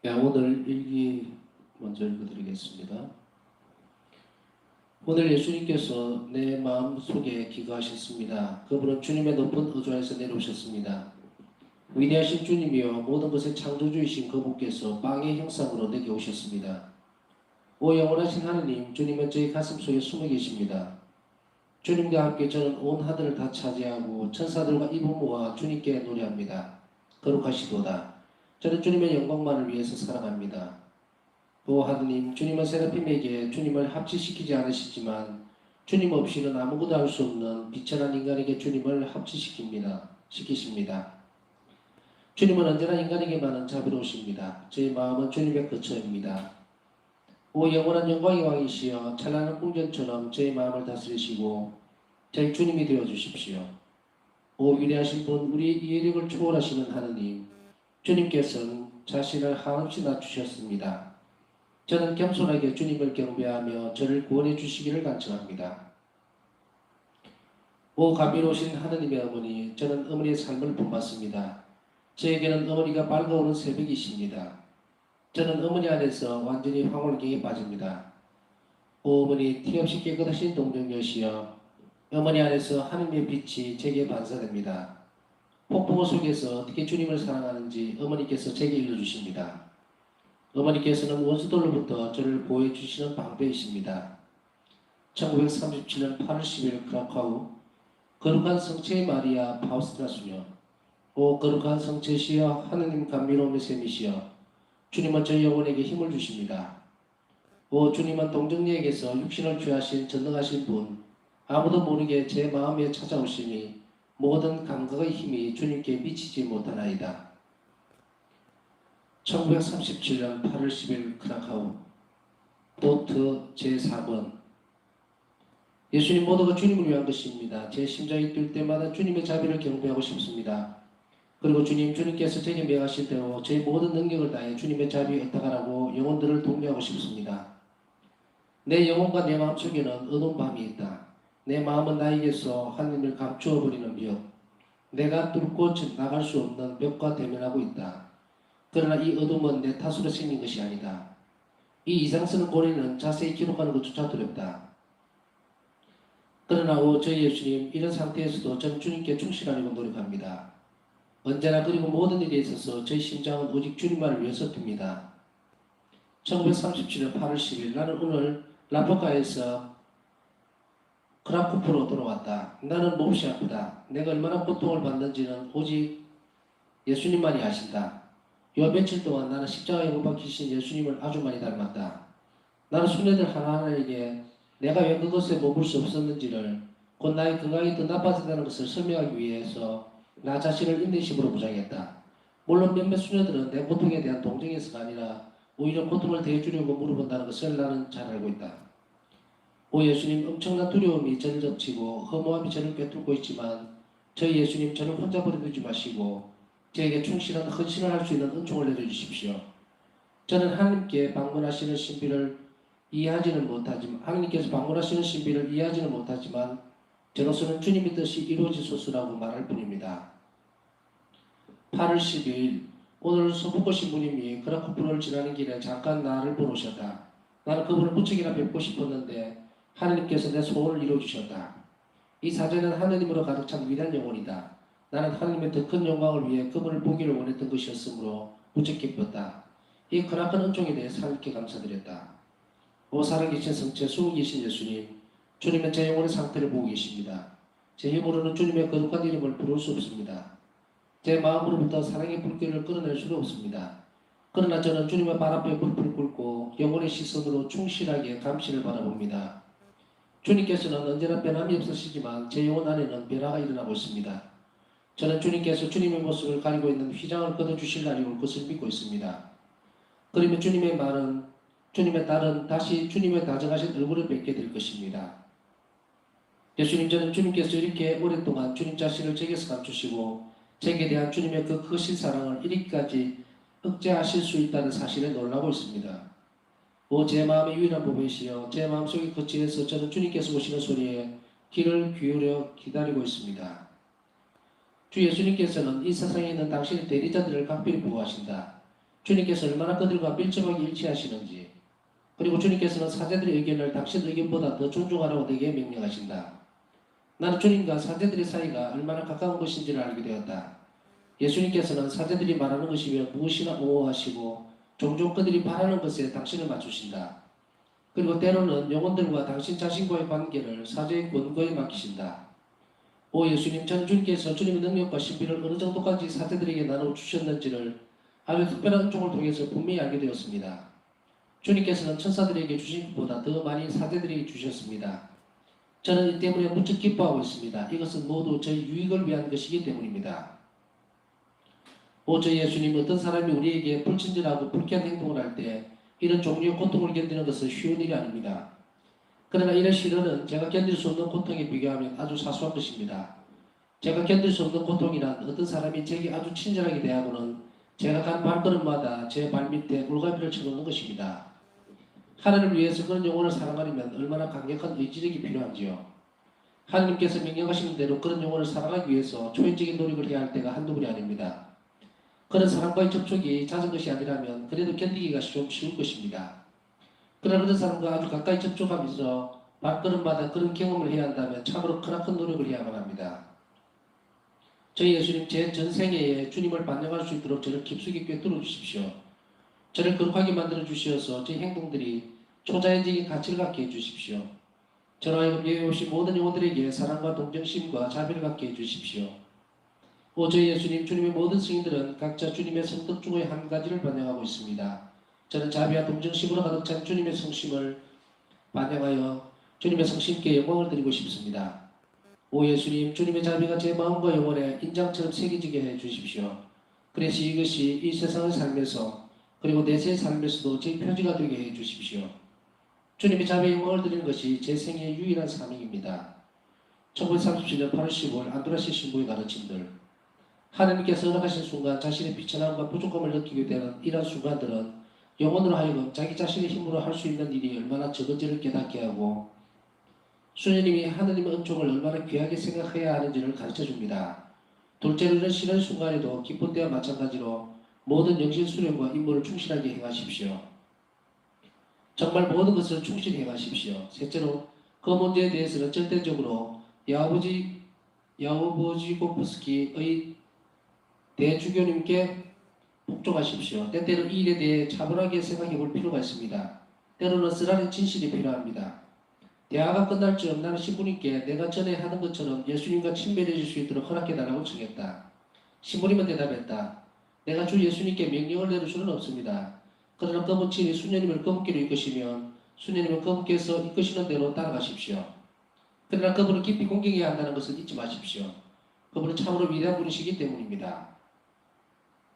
네, 오늘 일기 먼저 읽어드리겠습니다. 오늘 예수님께서 내 마음 속에 기거하셨습니다. 그분은 주님의 높은 의존에서 내려오셨습니다. 위대하신 주님이여 모든 것의 창조주이신 그분께서 빵의 형상으로 내게 오셨습니다. 오 영원하신 하느님, 주님은 저희 가슴 속에 숨어 계십니다. 주님과 함께 저는 온 하늘을 다 차지하고 천사들과 입을 모아 주님께 노래합니다. 거룩하시도다. 저는 주님의 영광만을 위해서 살아갑니다. 오 하느님, 주님은 세라핌에게 주님을 합치시키지 않으시지만 주님 없이는 아무것도 할 수 없는 비천한 인간에게 주님을 시키십니다. 주님은 언제나 인간에게 많은 자비로우십니다. 저희 마음은 주님의 거처입니다. 오 영원한 영광의 왕이시여 찬란한 궁전처럼 저희 마음을 다스리시고 저희 주님이 되어 주십시오. 오 위대하신 분, 우리 이해력을 초월하시는 하느님, 주님께서는 자신을 한없이 낮추셨습니다. 저는 겸손하게 주님을 경배하며 저를 구원해 주시기를 간청합니다. 오 감미로우신 하느님의 어머니, 저는 어머니의 삶을 본받습니다. 저에게는 어머니가 밝아오는 새벽이십니다. 저는 어머니 안에서 완전히 황홀경에 빠집니다. 오 어머니, 티없이 깨끗하신 동정녀시여, 어머니 안에서 하느님의 빛이 제게 반사됩니다. 폭풍우 속에서 어떻게 주님을 사랑하는지 어머니께서 제게 일러주십니다. 어머니께서는 원수들로부터 저를 보호해 주시는 방패이십니다. 1937년 8월 10일 크라카우 거룩한 성체 마리아 파우스트라스며 오 거룩한 성체시여 하느님 감미로움의 셈이시여 주님은 저희 영혼에게 힘을 주십니다. 오 주님은 동정녀에게서 육신을 취하신 전능하신 분 아무도 모르게 제 마음에 찾아오시니 모든 감각의 힘이 주님께 미치지 못하나이다. 1937년 8월 10일 크라카우 도트 제4번 예수님 모두가 주님을 위한 것입니다. 제 심장이 뛸 때마다 주님의 자비를 경배하고 싶습니다. 그리고 주님께서 제게 명하신 대로 제 모든 능력을 다해 주님의 자비에 애탁하라고 영혼들을 독려하고 싶습니다. 내 영혼과 내 마음속에는 어두운 밤이 있다. 내 마음은 나에게서 하느님을 감추어버리는 벽, 내가 뚫고 나갈 수 없는 벽과 대면하고 있다. 그러나 이 어둠은 내 탓으로 생긴 것이 아니다. 이 이상스러운 고뇌는 자세히 기록하는 것조차 두렵다. 그러나 저희 예수님, 이런 상태에서도 저는 주님께 충실하려고 노력합니다. 언제나 그리고 모든 일에 있어서 저희 심장은 오직 주님만을 위해서 듭니다. 1937년 8월 10일 나는 오늘 라포카에서 크라쿠프로 돌아왔다. 나는 몹시 아프다. 내가 얼마나 고통을 받는지는 오직 예수님만이 아신다. 요 며칠 동안 나는 십자가에 못 박히신 예수님을 아주 많이 닮았다. 나는 수녀들 하나하나에게 내가 왜 그것에 머물 수 없었는지를 곧 나의 건강이 더 나빠진다는 것을 설명하기 위해서 나 자신을 인내심으로 무장했다. 물론 몇몇 수녀들은 내 고통에 대한 동정에서가 아니라 오히려 고통을 대해주려고 물어본다는 것을 나는 잘 알고 있다. 오 예수님, 엄청난 두려움이 저를 덮치고 허무함이 저를 꿰뚫고 있지만 저희 예수님, 저를 혼자 버려두지 마시고 저에게 충실한 헌신을 할 수 있는 은총을 내려주십시오. 저는 하나님께서 방문하시는 신비를 이해하지는 못하지만 저로서는 주님의 뜻이 이루어지소서라고 말할 뿐입니다. 8월 12일 오늘 소복고 신부님이 크라쿠프를 지나는 길에 잠깐 나를 보러 오셨다. 나는 그분을 무척이나 뵙고 싶었는데 하느님께서 내 소원을 이루어주셨다. 이 사제는 하느님으로 가득 찬 위대한 영혼이다. 나는 하느님의 더 큰 영광을 위해 그분을 보기를 원했던 것이었으므로 무척 기뻤다. 이 크나큰 은총에 대해서 하나님께 감사드렸다. 오 살아계신 성체 수고계신 예수님, 주님은 제 영혼의 상태를 보고 계십니다. 제 힘으로는 주님의 거룩한 이름을 부를 수 없습니다. 제 마음으로부터 사랑의 불길을 끌어낼 수는 없습니다. 그러나 저는 주님의 발 앞에 무릎을 꿇고 영혼의 시선으로 충실하게 감시를 바라봅니다. 주님께서는 언제나 변함이 없으시지만 제 영혼 안에는 변화가 일어나고 있습니다. 저는 주님께서 주님의 모습을 가리고 있는 휘장을 걷어주실 날이 올 것을 믿고 있습니다. 그러면 주님의 딸은 다시 주님의 다정하신 얼굴을 뵙게 될 것입니다. 예수님, 저는 주님께서 이렇게 오랫동안 주님 자신을 제게서 감추시고 제게 대한 주님의 그 크신 사랑을 이렇게까지 억제하실 수 있다는 사실에 놀라고 있습니다. 제 마음의 유일한 보배시여 제 마음속의 거치에서 저는 주님께서 오시는 소리에 귀를 기울여 기다리고 있습니다. 주 예수님께서는 이 세상에 있는 당신의 대리자들을 각별히 보호하신다. 주님께서 얼마나 그들과 밀접하게 일치하시는지, 그리고 주님께서는 사제들의 의견을 당신 의견보다 더 존중하라고 내게 명령하신다. 나는 주님과 사제들의 사이가 얼마나 가까운 것인지를 알게 되었다. 예수님께서는 사제들이 말하는 것이며 무엇이나 옹호하시고 종종 그들이 바라는 것에 당신을 맞추신다. 그리고 때로는 영혼들과 당신 자신과의 관계를 사제의 권고에 맡기신다. 오 예수님, 전 주님께서 주님의 능력과 신비를 어느 정도까지 사제들에게 나눠주셨는지를 아주 특별한 은총을 통해서 분명히 알게 되었습니다. 주님께서는 천사들에게 주신 것보다 더 많이 사제들에게 주셨습니다. 저는 이 때문에 무척 기뻐하고 있습니다. 이것은 모두 저희 유익을 위한 것이기 때문입니다. 오 저희 예수님, 어떤 사람이 우리에게 불친절하고 불쾌한 행동을 할 때 이런 종류의 고통을 견디는 것은 쉬운 일이 아닙니다. 그러나 이런 시련은 제가 견딜 수 없는 고통에 비교하면 아주 사소한 것입니다. 제가 견딜 수 없는 고통이란 어떤 사람이 제게 아주 친절하게 대하고는 제가 간 발걸음마다 제 발밑에 물갈비를 쳐놓는 것입니다. 하나님을 위해서 그런 영혼을 사랑하려면 얼마나 강력한 의지력이 필요한지요. 하나님께서 명령하시는 대로 그런 영혼을 사랑하기 위해서 초인적인 노력을 해야 할 때가 한두 번이 아닙니다. 그런 사람과의 접촉이 잦은 것이 아니라면 그래도 견디기가 좀 쉬울 것입니다. 그러나 그런 사람과 아주 가까이 접촉하면서 발걸음마다 그런 경험을 해야 한다면 참으로 크나큰 노력을 해야만 합니다. 저희 예수님, 제 전생애에 주님을 반영할 수 있도록 저를 깊숙이 꿰뚫어 주십시오. 저를 거룩하게 만들어 주시어서 제 행동들이 초자연적인 가치를 갖게 해 주십시오. 저로 하여금 여기 오신 모든 영혼들에게 사랑과 동정심과 자비를 갖게 해 주십시오. 오 저희 예수님, 주님의 모든 승인들은 각자 주님의 성덕 중의 한 가지를 반영하고 있습니다. 저는 자비와 동정심으로 가득 찬 주님의 성심을 반영하여 주님의 성심께 영광을 드리고 싶습니다. 오 예수님, 주님의 자비가 제 마음과 영혼에 인장처럼 새겨지게 해 주십시오. 그래서 이것이 이 세상의 삶에서 그리고 내세의 삶에서도 제 표지가 되게 해 주십시오. 주님의 자비에 영광을 드리는 것이 제 생애의 유일한 사명입니다. 1937년 8월 15일 안드라시 신부의 가르침들. 하나님께서 허락하신 순간 자신의 비천함과 부족함을 느끼게 되는 이러한 순간들은 영혼으로 하여금 자기 자신의 힘으로 할 수 있는 일이 얼마나 적은지를 깨닫게 하고 수녀님이 하느님의 은총을 얼마나 귀하게 생각해야 하는지를 가르쳐줍니다. 둘째로 이런 싫은 순간에도 기쁜 때와 마찬가지로 모든 영신 수련과 임무를 충실하게 행하십시오. 정말 모든 것을 충실히 행하십시오. 셋째로 그 문제에 대해서는 절대적으로 야우보지고프스키의 대주교님께 복종하십시오. 때때로 이 일에 대해 차분하게 생각해 볼 필요가 있습니다. 때로는 쓰라린 진실이 필요합니다. 대화가 끝날 즈음 나는 신부님께 내가 전에 하는 것처럼 예수님과 친밀해질 수 있도록 허락해달라고 청했다. 신부님은 대답했다. 내가 주 예수님께 명령을 내릴 수는 없습니다. 그러나 그분이 수녀님을 그분께로 이끄시면 수녀님은 그분께서 이끄시는 대로 따라가십시오. 그러나 그분을 깊이 공경해야 한다는 것을 잊지 마십시오. 그분은 참으로 위대한 분이시기 때문입니다.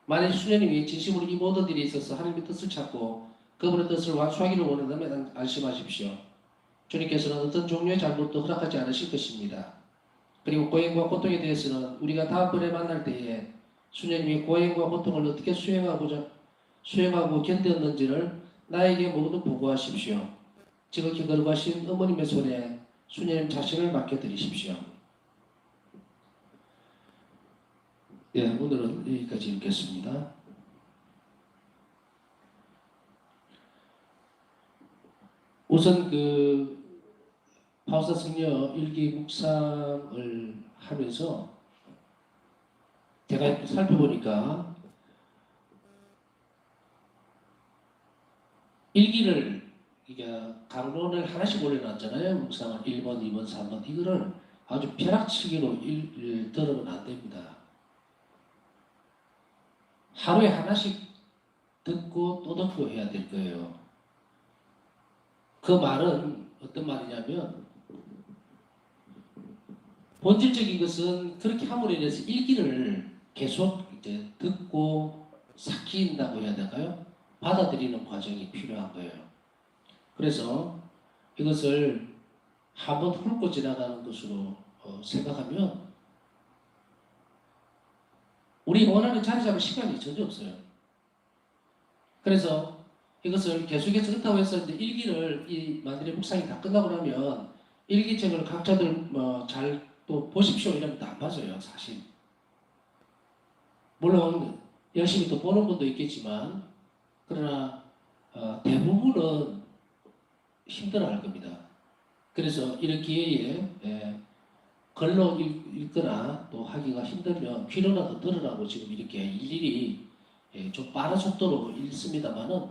만약 수녀님이 진심으로 이 모든 일에 있어서 하나님의 뜻을 찾고 그분의 뜻을 완수하기를 원한다면 안심하십시오. 주님께서는 어떤 종류의 잘못도 허락하지 않으실 것입니다. 그리고 고행과 고통에 대해서는 우리가 다음번에 만날 때에 수녀님이 고행과 고통을 어떻게 수행하고 견뎠는지를 나에게 모두 보고하십시오. 지극히 거룩하신 어머님의 손에 수녀님 자신을 맡겨드리십시오. 예, 오늘은 여기까지 읽겠습니다. 우선 바우사 성녀 일기 묵상을 하면서 제가 살펴보니까 일기를 강론을 하나씩 올려놨잖아요. 묵상을 1번, 2번, 3번 이거를 아주 벼락치기로 들으면 안 됩니다. 하루에 하나씩 듣고 또 듣고 해야 될 거예요. 그 말은 어떤 말이냐면 본질적인 것은 그렇게 함으로 인해서 일기를 계속 이제 듣고 삭힌다고 해야 될까요? 받아들이는 과정이 필요한 거예요. 그래서 이것을 한번 훑고 지나가는 것으로 생각하면 우리 원하는 자리 잡을 시간이 전혀 없어요. 그래서 이것을 계속해서 그렇다고 해서 이제 일기를 이 만들의 묵상이 다 끝나고 나면 일기책을 각자들 잘 또 보십시오 이러면 다 안 맞아요, 사실. 물론 열심히 또 보는 분도 있겠지만 그러나 대부분은 힘들어할 겁니다. 그래서 이런 기회에 글로 읽거나 또 하기가 힘들면 귀로라도 들으라고 지금 이렇게 일일이 좀 빠른 속도로 읽습니다만은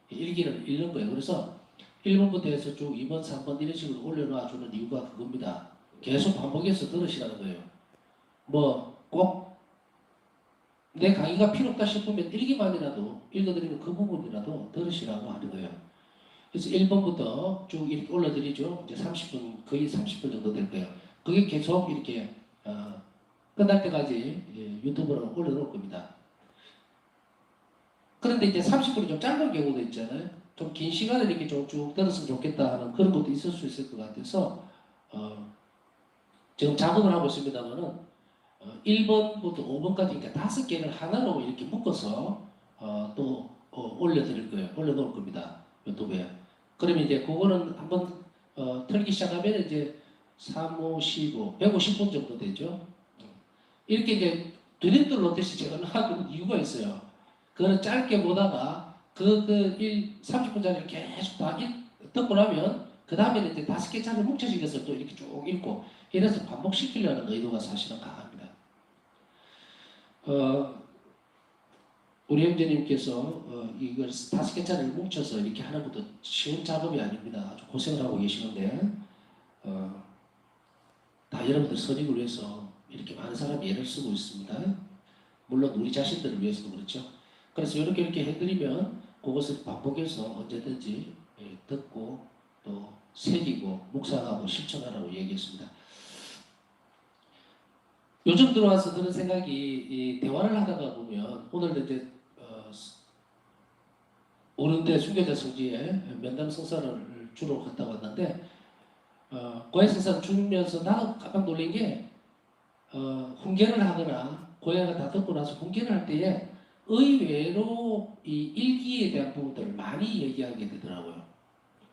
읽기를 읽는 거예요. 그래서 1번부터 해서 쭉 2번, 3번 이런 식으로 올려놔 주는 이유가 그겁니다. 계속 반복해서 들으시라는 거예요. 뭐 꼭 내 강의가 필요 없다 싶으면 일기만이라도 읽어드리는 그 부분이라도 들으시라고 하는 거예요. 그래서 1번부터 쭉 이렇게 올려드리죠. 이제 30분, 거의 30분 정도 될 거예요. 그게 계속 이렇게 끝날 때까지 유튜브로 올려놓을 겁니다. 그런데 이제 30분이 좀 짧은 경우도 있잖아요. 좀 긴 시간을 이렇게 쭉 들었으면 좋겠다 하는 그런 것도 있을 수 있을 것 같아서 지금 작업을 하고 있습니다만은 1번부터 5번까지 그러니까 5개를 하나로 이렇게 묶어서 또 올려드릴 거예요. 올려놓을 겁니다. 유튜브에. 그러면 이제 그거는 한번 틀기 시작하면 이제 3, 5, 15, 150분 정도 되죠. 이렇게 이제 드립들 놓듯이 제가 놔두는 이유가 있어요. 그거는 짧게 보다가 30분짜리를 계속 다 듣고 나면 그 다음에는 이제 5개짜리 뭉쳐진 것을 또 이렇게 쭉 읽고 이래서 반복시키려는 의도가 사실은 강합니다. 우리 형제님께서 이걸 5개짜리를 뭉쳐서 이렇게 하는 것도 쉬운 작업이 아닙니다. 아주 고생을 하고 계시는데 다 여러분들 선익을 위해서 이렇게 많은 사람이 애를 쓰고 있습니다. 물론 우리 자신들을 위해서도 그렇죠. 그래서 이렇게 해드리면 그것을 반복해서 언제든지 듣고 또 새기고 묵상하고 실천하라고 얘기했습니다. 요즘 들어와서 드는 생각이 이 대화를 하다가 보면 오늘도 이제 오른대 순교자 성지에 면담 성사를 주로 갔다 왔는데 고해 성사를 주면서 나도 깜짝 놀란 게 훈계를 하거나 고해가 다 듣고 나서 훈계를 할 때에 의외로 이 일기에 대한 부분들을 많이 얘기하게 되더라고요.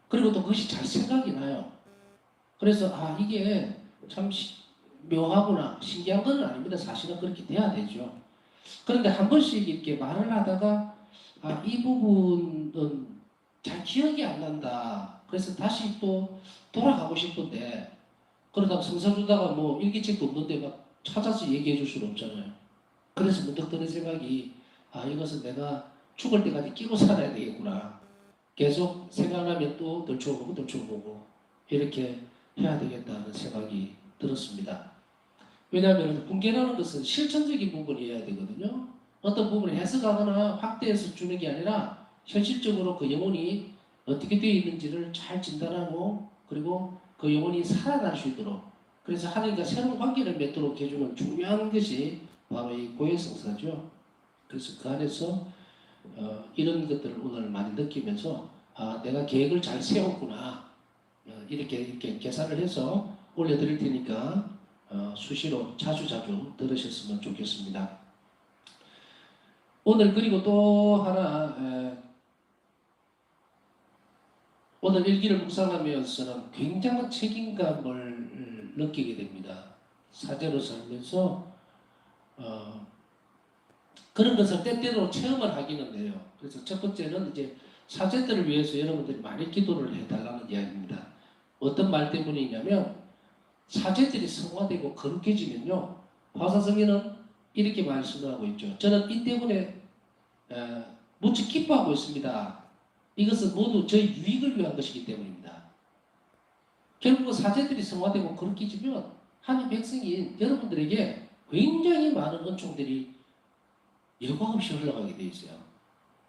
그리고 또 그것이 잘 생각이 나요. 그래서 이게 참 묘하구나 신기한 건 아닙니다. 사실은 그렇게 돼야 되죠. 그런데 한 번씩 이렇게 말을 하다가 이 부분은 잘 기억이 안 난다. 그래서 다시 또 돌아가고 싶은데 그러다가 성사 주다가 뭐 일기책도 없는데 막 찾아서 얘기해 줄 수는 없잖아요. 그래서 문득 드는 생각이 이것은 내가 죽을 때까지 끼고 살아야 되겠구나. 계속 생각나면 또 덜쳐보고 이렇게 해야 되겠다는 생각이 들었습니다. 왜냐하면 훈계라는 것은 실천적인 부분이어야 되거든요. 어떤 부분을 해석하거나 확대해서 주는 게 아니라 현실적으로 그 영혼이 어떻게 되어 있는지를 잘 진단하고 그리고 그 영혼이 살아날 수 있도록 그래서 하나님과 새로운 관계를 맺도록 해주는 중요한 것이 바로 이 고해성사죠. 그래서 그 안에서 이런 것들을 오늘 많이 느끼면서 내가 계획을 잘 세웠구나 이렇게 계산을 해서 올려드릴 테니까 수시로 자주 들으셨으면 좋겠습니다. 오늘 그리고 또 하나 오늘 일기를 묵상하면서는 굉장한 책임감을 느끼게 됩니다. 사제로 살면서 그런 것을 때때로 체험을 하기는 해요. 그래서 첫 번째는 이제 사제들을 위해서 여러분들이 많이 기도를 해달라는 이야기입니다. 어떤 말 때문이냐면 사제들이 성화되고 거룩해지면요. 화사성에는 이렇게 말씀하고 있죠. 저는 이 때문에 무척 기뻐하고 있습니다. 이것은 모두 저희 유익을 위한 것이기 때문입니다. 결국 사제들이 성화되고 거룩해지면 하나님 백성인 여러분들에게 굉장히 많은 은총들이 예고 없이 흘러가게 돼 있어요.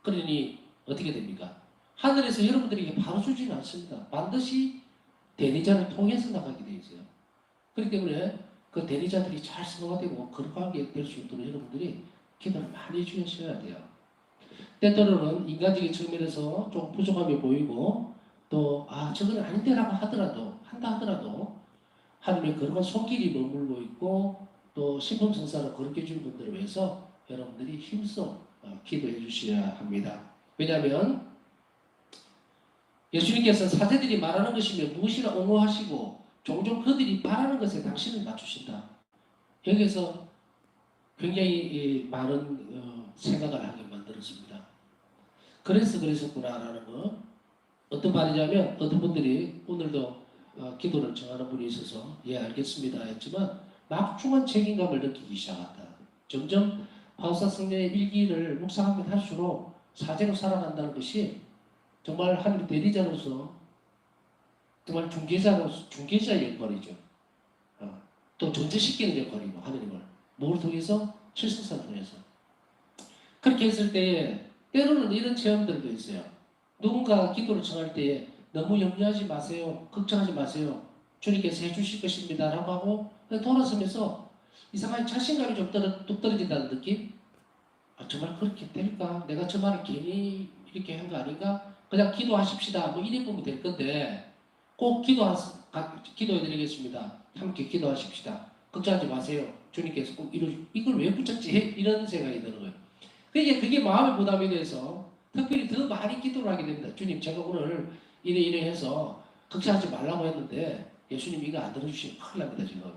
그러니 어떻게 됩니까? 하늘에서 여러분들에게 바로 주지는 않습니다. 반드시 대리자를 통해서 나가게 돼 있어요. 그렇기 때문에 그 대리자들이 잘 성화되고 거룩하게 될 수 있도록 여러분들이 기도를 많이 주셔야 돼요. 때때로는 인간적인 측면에서 좀 부족함이 보이고 또 저건 아닌데라고 한다 하더라도 하나님의 거룩한 손길이 머물고 있고 또 신품성사를 거룩해 주는 분들을 위해서 여러분들이 힘써 기도해 주셔야 합니다. 왜냐하면 예수님께서 사제들이 말하는 것이면 무엇이라 옹호하시고 종종 그들이 바라는 것에 당신을 맞추신다. 여기서 굉장히 많은 생각을 하게 만들었습니다. 그래서 그랬었구나라는 거. 어떤 말이냐면 어떤 분들이 오늘도 기도를 정하는 분이 있어서 예 알겠습니다 했지만 막중한 책임감을 느끼기 시작한다. 점점 바우사 성령의 일기를 묵상하면 할수록 사제로 살아간다는 것이 정말 하나님 대리자로서 정말 중개자 역할이죠. 또 존재시키는 역할이고 하느님을 뭘 통해서 실성사를 통해서 그렇게 했을 때에 때로는 이런 체험들도 있어요. 누군가 기도를 청할 때에 너무 염려하지 마세요. 걱정하지 마세요. 주님께서 해주실 것입니다. 라고 하고 돌아서면서 이상하게 자신감이 좀 뚝 떨어진다는 느낌? 정말 그렇게 될까? 내가 저 말을 괜히 이렇게 한 거 아닌가? 그냥 기도하십시다. 뭐 이래 보면 될 건데 꼭 기도해 드리겠습니다. 함께 기도하십시다. 걱정하지 마세요. 주님께서 꼭 이걸 왜 붙였지? 이런 생각이 드는 거예요. 그게 마음의 부담이 돼서 특별히 더 많이 기도를 하게 됩니다. 주님, 제가 오늘 이래 해서 걱정하지 말라고 했는데 예수님 이거 안 들어주시면 큰일 납니다, 지금.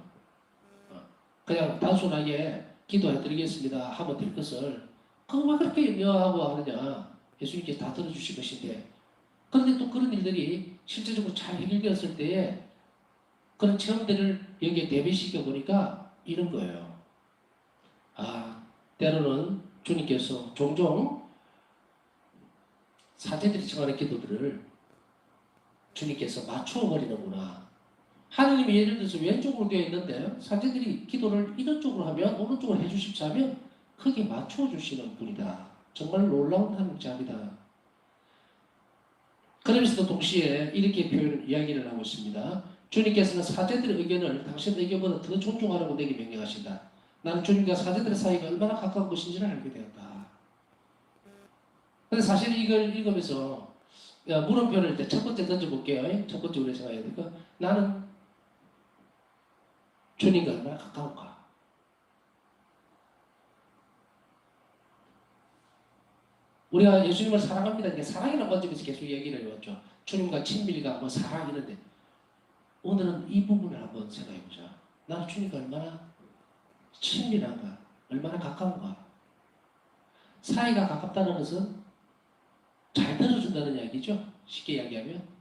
그냥 단순하게 기도해 드리겠습니다 하면 될 것을 그거 왜 그렇게 염려하고 하느냐. 예수님께서 다 들어주실 것인데. 그런데 또 그런 일들이 실제적으로 잘 해결되었을 때에 그런 체험들을 여기에 대비시켜 보니까 이런 거예요. 때로는 주님께서 종종 사제들이 청하는 기도들을 주님께서 맞추어 버리는구나. 하느님이 예를 들어서 왼쪽으로 되어 있는데 사제들이 기도를 이런 쪽으로 하면 오른쪽으로 해주십사 하면 크게 맞추어 주시는 분이다. 정말 놀라운 하나님자입니다. 그러면서도 동시에 이렇게 이야기를 하고 있습니다. 주님께서는 사제들의 의견을 당신의 의견보다 더 존중하라고 내게 명령하신다. 나는 주님과 사제들의 사이가 얼마나 가까운 것인지를 알게 되었다. 근데 사실 이걸 읽으면서 물음표를 이제 첫 번째 던져볼게요. 첫 번째 우리 생각해야 되니까 나는 주님과 얼마나 가까운가? 우리가 예수님을 사랑합니다. 이게 사랑이라는 관점에서 계속 얘기를 해왔죠. 주님과 친밀감, 뭐 사랑 이런데 오늘은 이 부분을 한번 생각해보자. 나는 주님과 얼마나 친밀한가? 얼마나 가까운가? 사이가 가깝다는 것은 잘 들어준다는 이야기죠. 쉽게 이야기하면.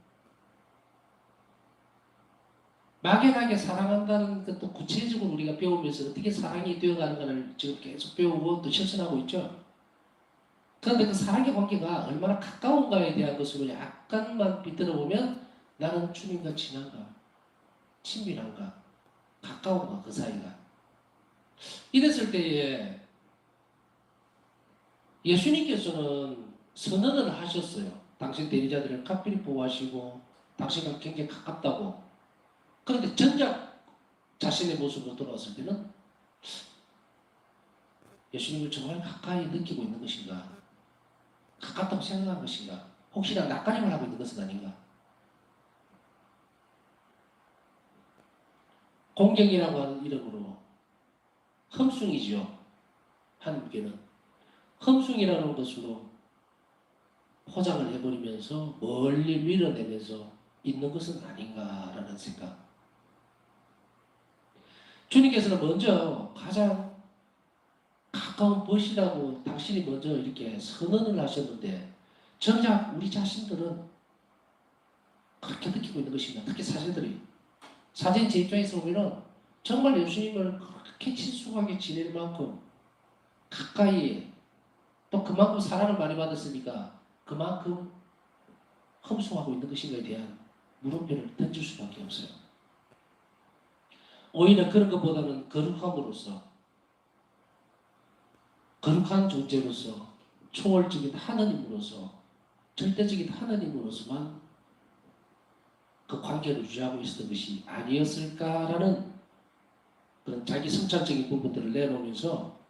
막연하게 사랑한다는 것도 구체적으로 우리가 배우면서 어떻게 사랑이 되어가는가를 지금 계속 배우고 또 실천하고 있죠. 그런데 그 사랑의 관계가 얼마나 가까운가에 대한 것으로 약간만 비틀어보면 나는 주님과 친한가, 친밀한가, 가까운가 그 사이가. 이랬을 때에 예수님께서는 선언을 하셨어요. 당신 대리자들을 각별히 보호하시고 당신과 굉장히 가깝다고. 그런데 정작 자신의 모습으로 돌아왔을 때는 예수님을 정말 가까이 느끼고 있는 것인가? 가깝다고 생각한 것인가? 혹시나 낯가림을 하고 있는 것은 아닌가? 공경이라고 하는 이름으로 흠숭이지요. 하나님께는 흠숭이라는 것으로 포장을 해버리면서 멀리 밀어내면서 있는 것은 아닌가라는 생각. 주님께서는 먼저 가장 가까운 벗이라고 당신이 먼저 이렇게 선언을 하셨는데 정작 우리 자신들은 그렇게 느끼고 있는 것입니다. 특히 사제들이. 사제인 제 입장에서 보면 정말 예수님을 그렇게 친숙하게 지낼 만큼 가까이 또 그만큼 사랑을 많이 받았으니까 그만큼 흠숭하고 있는 것인가에 대한 물음표를 던질 수밖에 없어요. 오히려 그런 것보다는 거룩함으로써 거룩한 존재로서 초월적인 하나님으로서 절대적인 하나님으로서만 그 관계를 유지하고 있었던 것이 아니었을까라는 그런 자기 성찰적인 부분들을 내놓으면서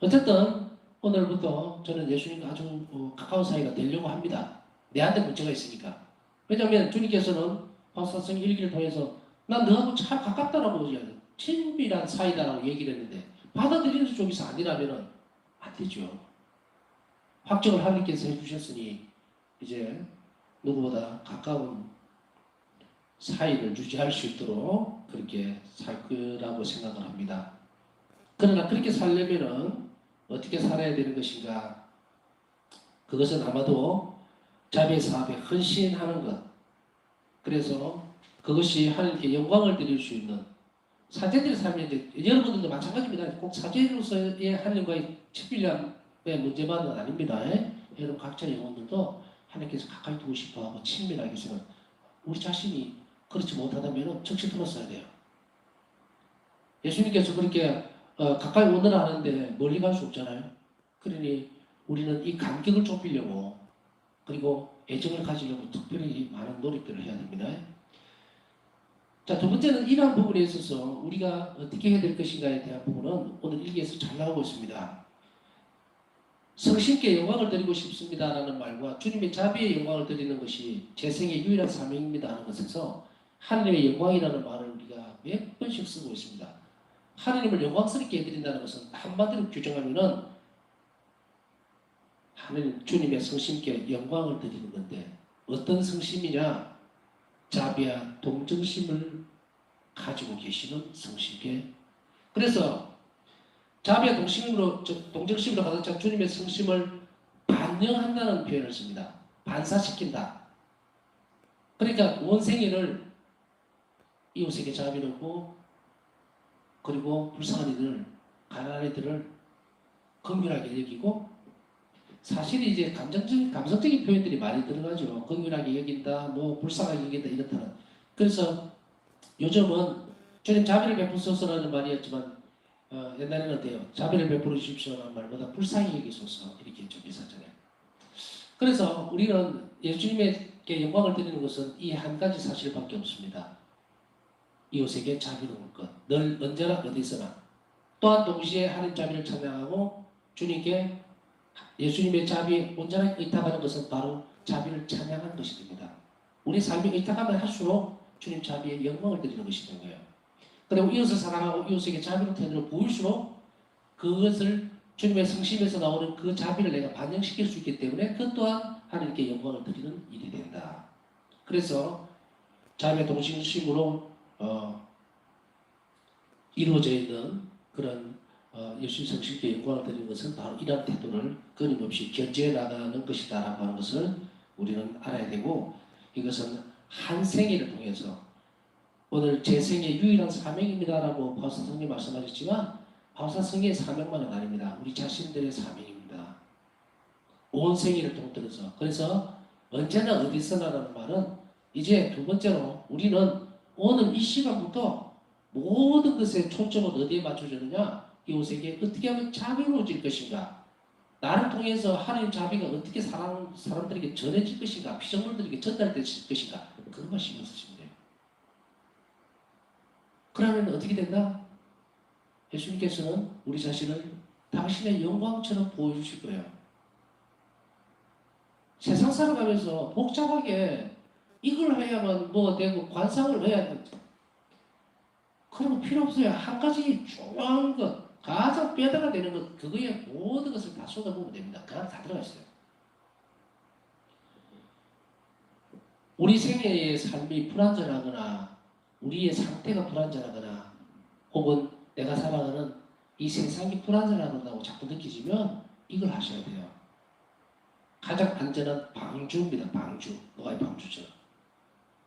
어쨌든 오늘부터 저는 예수님과 아주 가까운 사이가 되려고 합니다. 내한테 문제가 있으니까. 왜냐하면 주님께서는 바우사성 일기를 통해서 난 너하고 참 가깝다라고 친밀한 사이다라고 얘기를 했는데 받아들이는 쪽에서 아니라면 안 되죠. 확정을 하나님께서 해주셨으니 이제 누구보다 가까운 사이를 유지할 수 있도록 그렇게 살 거라고 생각을 합니다. 그러나 그렇게 살려면은 어떻게 살아야 되는 것인가? 그것은 아마도 자비의 사업에 헌신하는 것. 그래서 그것이 하나님께 영광을 드릴 수 있는 사제들의 삶이 이제 여러분들도 마찬가지입니다. 꼭 사제로서의 하나님과의 친밀함의 문제만은 아닙니다. 여러분 각자의 영혼들도 하나님께서 가까이 두고 싶어하고 친밀하게 생각. 우리 자신이 그렇지 못하다면 적시 들었어야 돼요. 예수님께서 그렇게 가까이 오느라 하는데 멀리 갈 수 없잖아요. 그러니 우리는 이 간격을 좁히려고 그리고 애정을 가지려고 특별히 많은 노력들을 해야 됩니다. 자, 두 번째는 이러한 부분에 있어서 우리가 어떻게 해야 될 것인가에 대한 부분은 오늘 일기에서 잘 나오고 있습니다. 성신께 영광을 드리고 싶습니다라는 말과 주님의 자비의 영광을 드리는 것이 제 생의 유일한 사명입니다 하는 것에서 하나님의 영광이라는 말을 우리가 몇 번씩 쓰고 있습니다. 하나님을 영광스럽게 해드린다는 것은 한마디로 규정하면은 하나님 주님의 성신께 영광을 드리는 건데 어떤 성심이냐? 자비와 동정심을 가지고 계시는 성신께. 그래서 자비와 동정심으로 가득 찬 주님의 성심을 반영한다는 표현을 씁니다. 반사시킨다. 그러니까 원생애를 이웃에게 자비롭고 그리고 불쌍한 이들을 가난한 이들을 긍휼하게 여기고 사실 이제 감성적인 표현들이 많이 들어가죠. 긍휼하게 여긴다, 뭐 불쌍하게 여긴다 이렇다는. 그래서 요즘은 주님 자비를 베푸소서라는 말이었지만 옛날에는 어때요? 자비를 베풀어 주십시오라는 말보다 불쌍히 여기소서 이렇게 했죠. 미사전에. 그래서 우리는 예수님에게 영광을 드리는 것은 이 한 가지 사실밖에 없습니다. 이웃에게 자비로운 것. 늘 언제나 어디서나. 또한 동시에 하나님 자비를 찬양하고 주님께 예수님의 자비에 온전하게 의탁하는 것은 바로 자비를 찬양하는 것이 됩니다. 우리 삶이 의탁하면 할수록 주님 자비에 영광을 드리는 것이 되는 거예요. 그리고 이웃을 사랑하고 이웃에게 자비를 태도를 보일수록 그것을 주님의 성심에서 나오는 그 자비를 내가 반영시킬 수 있기 때문에 그 또한 하나님께 영광을 드리는 일이 된다. 그래서 자비의 동심으로 이루어져 있는 그런 예수 성신께 영광을 드리는 것은 바로 이러한 태도를 끊임없이 견지해 나가는 것이다라고 하는 것을 우리는 알아야 되고 이것은 한 생애를 통해서 오늘 제 생의 유일한 사명입니다라고 바울사 성령이 말씀하셨지만 바울사 성령의 사명만은 아닙니다. 우리 자신들의 사명입니다. 온 생애를 통틀어서 그래서 언제나 어디서나라는 말은 이제 두 번째로 우리는 오늘 이 시간부터 모든 것의 초점은 어디에 맞춰주느냐? 이웃에게 어떻게 하면 자비로워질 것인가? 나를 통해서 하나님 자비가 어떻게 사람들에게 전해질 것인가? 피조물들에게 전달될 것인가? 그것만 신경 쓰시면 돼요. 그러면 어떻게 된다? 예수님께서는 우리 자신을 당신의 영광처럼 보여주실 거예요. 세상 살아가면서 복잡하게 이걸 해야만 뭐 되고 관상을 해야 돼. 그런 거 필요 없어요. 한 가지 중요한 것, 가장 뼈대가 되는 것, 그거에 모든 것을 다 쏟아보면 됩니다. 그 안에 다 들어가 있어요. 우리 생애의 삶이 불안전하거나 우리의 상태가 불안전하거나 혹은 내가 살아가는 이 세상이 불안전하다고 자꾸 느끼시면 이걸 하셔야 돼요. 가장 안전한 방주입니다. 방주. 너와의 방주죠.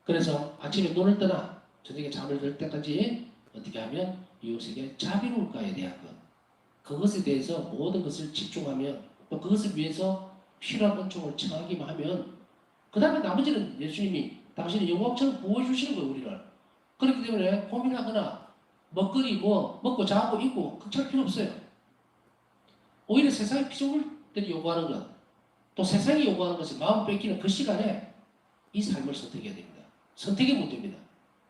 그래서 아침에 눈을 떠나 저녁에 잠을 들 때까지 어떻게 하면 이웃에게 자비로울까에 대한 것. 그것에 대해서 모든 것을 집중하면 또 그것을 위해서 필요한 은총을 청하기만 하면 그 다음에 나머지는 예수님이 당신의 영광처럼 보여주시는 거예요. 우리를. 그렇기 때문에 고민하거나 먹거리 뭐 먹고 자고 입고 걱정할 필요 없어요. 오히려 세상의 피조물들이 요구하는 것 또 세상이 요구하는 것을 마음 뺏기는 그 시간에 이 삶을 선택해야 됩니다. 선택의 문제입니다.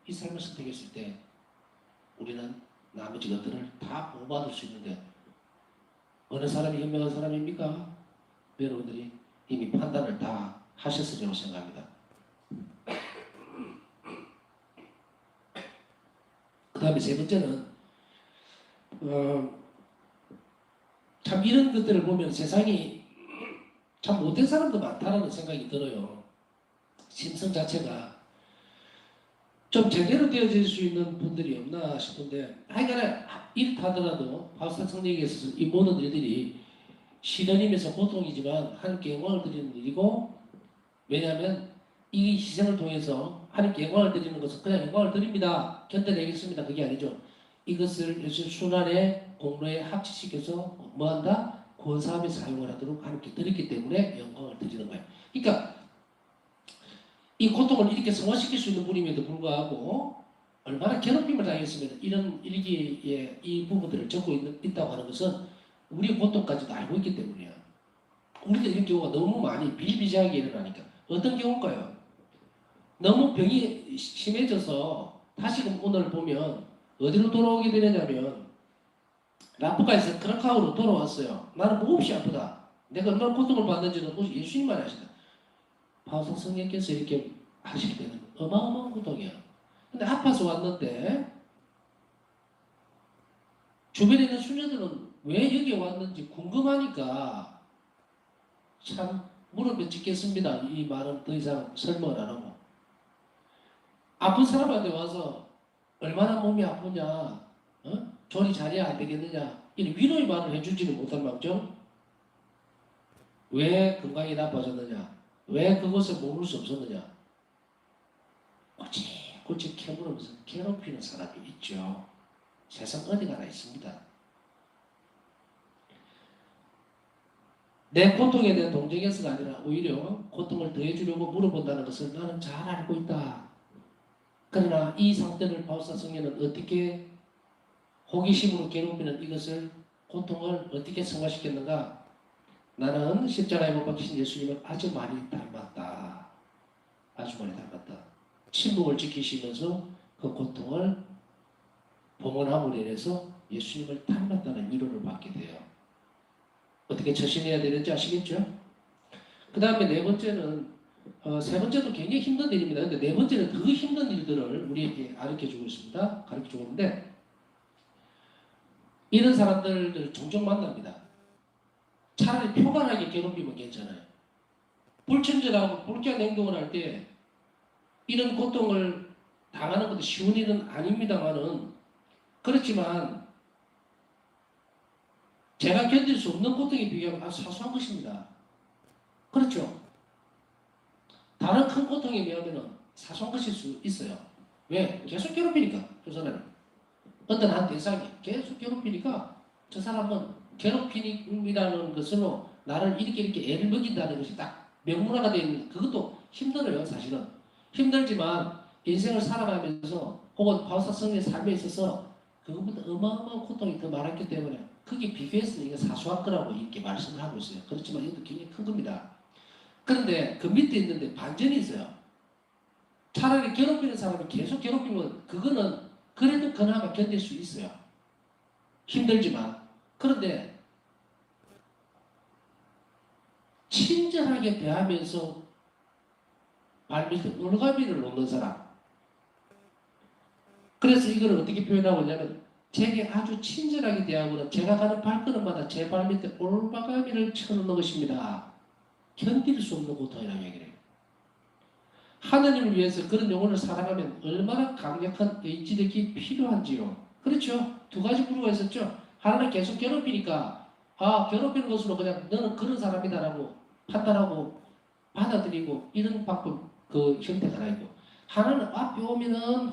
이 삶을 선택했을 때 우리는 나머지 것들을 다 보호받을 수 있는데 어느 사람이 현명한 사람입니까? 여러분들이 이미 판단을 다 하셨으리라고 생각합니다. 그 다음에 세 번째는 참 이런 것들을 보면 세상이 참 못된 사람도 많다라는 생각이 들어요. 심성 자체가 좀 제대로 되어질 수 있는 분들이 없나 싶은데 하여간에 이렇다 하더라도 바울사 성령에 있어서 이 모든 일들이 시련이면서 고통이지만 하나님께 영광을 드리는 일이고, 왜냐하면 이 희생을 통해서 하나님께 영광을 드리는 것은 그냥 영광을 드립니다, 견뎌내겠습니다, 그게 아니죠. 이것을 예수 순환의 공로에 합치시켜서 뭐한다? 구원사업에 사용을 하도록 하나님께 드렸기 때문에 영광을 드리는 거예요. 그러니까 이 고통을 이렇게 성화시킬 수 있는 분임에도 불구하고 얼마나 괴롭힘을 당했으면 이런 일기에 이 부분들을 적고 있다고 하는 것은 우리의 고통까지도 알고 있기 때문이에요. 우리도 이런 경우가 너무 많이 비일비재하게 일어나니까. 어떤 경우일까요? 너무 병이 심해져서 다시금 오늘 보면 어디로 돌아오게 되느냐면 라프가에서 크라카우로 돌아왔어요. 나는 몹시 아프다. 내가 얼마나 고통을 받는지는 오직 예수님만 아시다. 바오사 성령께서 이렇게 하실 때는 어마어마한 고통이야. 근데 아파서 왔는데 주변에 있는 수녀들은 왜 여기 왔는지 궁금하니까 참 무릎에 찍겠습니다. 이 말은 더 이상 설명을 안 하고. 아픈 사람한테 와서 얼마나 몸이 아프냐, 조리 잘해야 안 되겠느냐, 이런 위로의 말을 해주지는 못한 망정 왜 건강이 나빠졌느냐, 왜 그것을 모를 수 없었느냐, 꼬치꼬치 캐물으면서 괴롭히는 사람이 있죠. 세상 어디 가나 있습니다. 내 고통에 대한 동정에서가 아니라 오히려 고통을 더해주려고 물어본다는 것을 나는 잘 알고 있다. 그러나 이 상태를 바오사 성령은 어떻게 호기심으로 괴롭히는 이것을, 고통을 어떻게 승화시켰는가? 나는 십자가에 못 박히신 예수님을 아주 많이 닮았다. 아주 많이 닮았다. 침묵을 지키시면서 그 고통을 봉헌함으로 인해서 예수님을 닮았다는 위로를 받게 돼요. 어떻게 처신해야 되는지 아시겠죠? 그 다음에 네 번째는, 세 번째도 굉장히 힘든 일입니다. 근데 네 번째는 더 힘든 일들을 우리에게 가르쳐주고 있습니다. 가르쳐주고 있는데, 이런 사람들을 종종 만납니다. 차라리 표관하게 괴롭히면 괜찮아요. 불친절하고 불쾌한 행동을 할 때 이런 고통을 당하는 것도 쉬운 일은 아닙니다만은, 그렇지만 제가 견딜 수 없는 고통에 비하면 아주 사소한 것입니다. 그렇죠? 다른 큰 고통에 비하면 사소한 것일 수 있어요. 왜? 계속 괴롭히니까, 그 사람은. 어떤 한 대상이 계속 괴롭히니까 저 사람은 괴롭힘이라는 것으로 나를 이렇게 애를 먹인다는 것이 딱 명문화가 되어 있는, 그것도 힘들어요, 사실은. 힘들지만 인생을 살아가면서 혹은 바오사 성의 삶에 있어서 그것보다 어마어마한 고통이 더 많았기 때문에 그게 비교해서 이게 사소한 거라고 이렇게 말씀을 하고 있어요. 그렇지만 이것도 굉장히 큰 겁니다. 그런데 그 밑에 있는데 반전이 있어요. 차라리 괴롭히는 사람이 계속 괴롭히면 그거는 그래도 그나마 견딜 수 있어요. 힘들지만. 그런데 친절하게 대하면서 발밑에 올가미를 놓는 사람. 그래서 이걸 어떻게 표현하고 있냐면, 제게 아주 친절하게 대하고는 제가 가는 발걸음마다 제 발밑에 올가미를 쳐놓는 것입니다. 견딜 수 없는 고통이라고 얘기를 해요. 하나님을 위해서 그런 영혼을 사랑하면 얼마나 강력한 의지력이 필요한지요. 그렇죠? 두 가지 부류가 있었죠. 하나는 계속 괴롭히니까 괴롭히는 것으로 그냥 너는 그런 사람이다라고 판단하고 받아들이고 이런 방법, 그 형태가 하나 있고, 하나는 앞에 오면은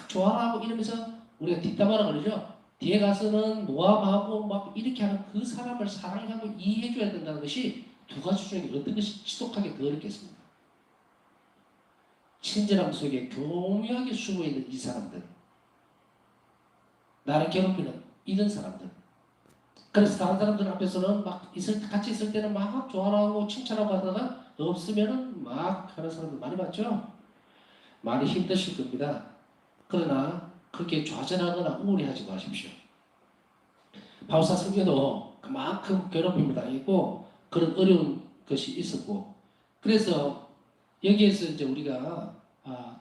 좋아하고 이러면서 우리가 뒷담화라 그러죠. 뒤에 가서는 모함하고 막 이렇게 하는 그 사람을 사랑하고 이해해줘야 된다는 것이 두 가지 중에 어떤 것이 지속하게 더 어렵겠습니까? 친절함 속에 교묘하게 숨어있는 이 사람들, 나를 괴롭히는 이런 사람들. 그래서 다른 사람들 앞에서는 막 같이 있을 때는 막 좋아하고 칭찬하고 하다가 없으면은 막 하는 사람들 많이 봤죠? 많이 힘드실 겁니다. 그러나 그렇게 좌절하거나 우울해하지 마십시오. 바오사 성경도 그만큼 괴롭힘을 당했고 그런 어려운 것이 있었고, 그래서 여기에서 이제 우리가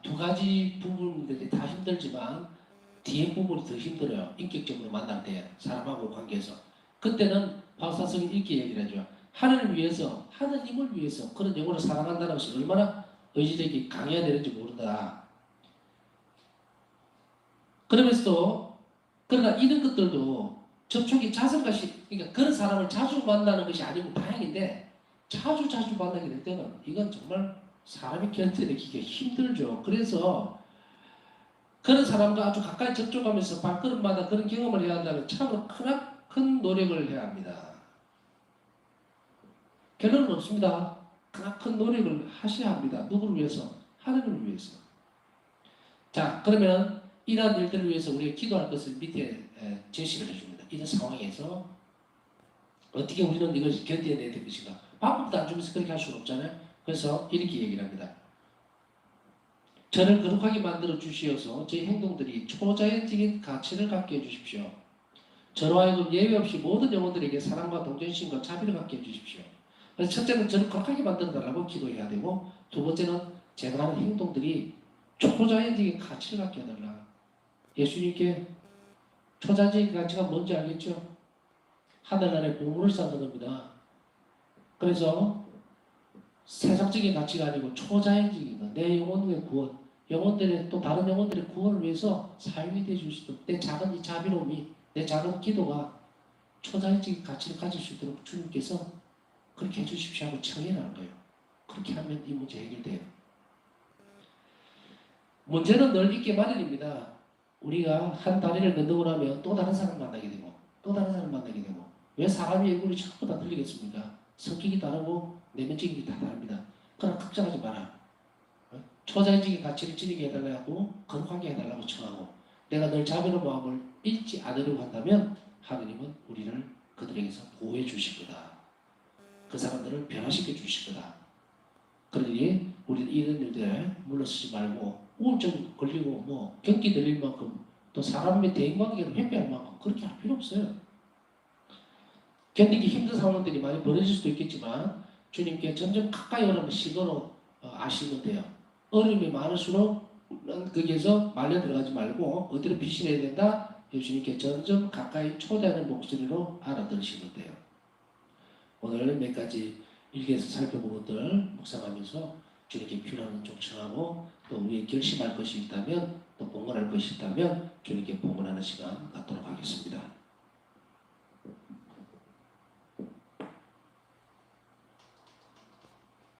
두 가지 부분들이 다 힘들지만 뒤에 부분이 더 힘들어요. 인격적으로 만날 때 사람하고 관계에서. 그때는 바오사성이 이렇게 얘기를 해줘요. 하나님을 위해서, 하나님을 위해서 그런 영혼을 사랑한다는 것이 얼마나 의지력이 강해야 되는지 모른다. 그러면서도, 그러나 이런 것들도 접촉이 잦은 것이, 그러니까 그런 사람을 자주 만나는 것이 아니고 다행인데, 자주 만나게 될 때는 이건 정말 사람이 견뎌내기가 힘들죠. 그래서 그런 사람과 아주 가까이 접촉하면서 발걸음마다 그런 경험을 해야 한다면 참으로 큰 노력을 해야 합니다. 결론은 없습니다. 큰 노력을 하셔야 합니다. 누구를 위해서? 하나님을 위해서. 자, 그러면 이러한 일들을 위해서 우리가 기도할 것을 밑에 제시를 해줍니다. 이런 상황에서 어떻게 우리는 이걸 견뎌내야 될 것인가? 방법도 안 주면서 그렇게 할 수는 없잖아요. 그래서 이렇게 얘기를 합니다. 저를 거룩하게 만들어 주시어서 제 행동들이 초자연적인 가치를 갖게 해주십시오. 저로 하여금 예외 없이 모든 영혼들에게 사랑과 동정심과 자비를 갖게 해주십시오. 그래서 첫째는 저를 거룩하게 만들어 달라고 기도해야 되고, 두 번째는 제가 하는 행동들이 초자연적인 가치를 갖게 해달라. 예수님께 초자연적인 가치가 뭔지 알겠죠? 하늘나라에 보물을 쌓는 겁니다. 그래서 세상적인 가치가 아니고 초자연적인 거, 내 영혼의 구원, 영혼들의 또 다른 영혼들의 구원을 위해서 사용이 되어줄 수 있도록 내 작은 이 자비로움이, 내 작은 기도가 초자연적인 가치를 가질 수 있도록 주님께서 그렇게 해주십시오 하고 청해라는 거예요. 그렇게 하면 이 문제 해결돼요. 문제는 늘 있게 마련입니다. 우리가 한 다리를 건너고 나면 또 다른 사람 만나게 되고, 또 다른 사람 만나게 되고, 왜 사람이 얼굴이 전부 다 틀리겠습니까? 성격이 다르고 내면적인 게 다 다릅니다. 그러나 걱정하지 마라. 초자연적인 가치를 지니게 해달라고, 거룩하게 해달라고 청하고, 내가 늘 자비로운 마음을 잃지 않으려고 한다면 하느님은 우리를 그들에게서 보호해 주실 거다. 그 사람들을 변화시켜 주실 거다. 그러니 우리는 이런 일들에 물러서지 말고, 우울증 걸리고 뭐 경기 들릴 만큼 또 사람의 대인관계를 회피할 만큼 그렇게 할 필요 없어요. 견디기 힘든 상황들이 많이 벌어질 수도 있겠지만 주님께 점점 가까이 오라는 시도로 아시면 돼요. 어려움이 많을수록 거기에서 말려 들어가지 말고 어디로 피신해야 된다? 주님께 점점 가까이 초대하는 목소리로 알아들으시면 돼요. 오늘 몇 가지 일기에서 살펴본 것들 묵상하면서 주님께 필요한 족청하고 또 우리의 결심할 것이 있다면 또 봉헌할 것이 있다면 주님께 봉헌하는 시간 갖도록 하겠습니다.